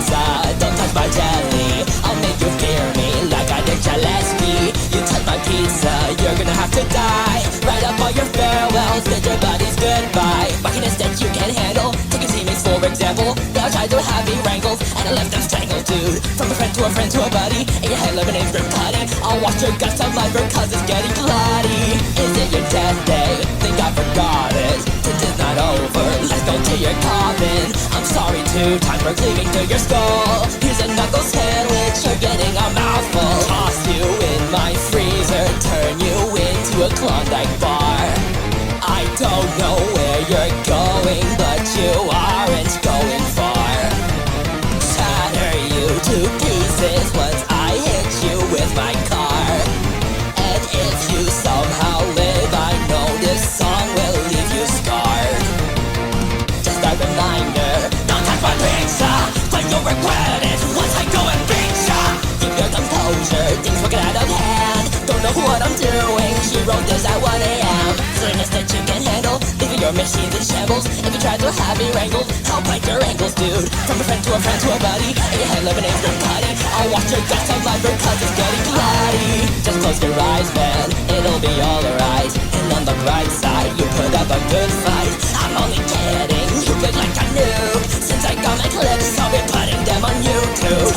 pizza, don't touch my jelly. I'll make you fear me like I did Gillespie. You touch my pizza, you're gonna have to die. Write up all your farewells, bid your buddies goodbye. Wackiness that you can't handle, take your teammates for example. They all tried to have me wrangled, and I left them strangled, dude. From a friend to a buddy, in your head lemonade rip cutting. I'll watch your guts on my cause it's getting bloody. Is it your death day? Think I forgot it. Since it's not over, let's go to your coffin. I'm sorry 2 times for cleaving through your skull. Here's a knuckle sandwich, you're getting a mouthful. Toss you in my freezer, turn you into a Klondike bar. I don't know where you're going, but you aren't going far. Shatter you to pieces once I hit you with my car. And if you somehow live, I know this song will leave you scarred. Just a reminder, don't touch my pizza, but you'll regret it once I go and beat ya. Keep your composure, things will get out of hand. Don't know what I'm doing, she wrote this at 1 a.m. Silliness that you can handle, leaving your machines in shambles. If you try to have me wrangled, I'll bite your ankles, dude. From a friend to a buddy, in your head lemonade from cutting. I'll watch your guts on my cause it's getting bloody. Just close your eyes, man, it'll be alright. And on the bright side, you put up a good fight. I'm only kidding, you look like a noob. Since I got my clips, I'll be putting them on YouTube.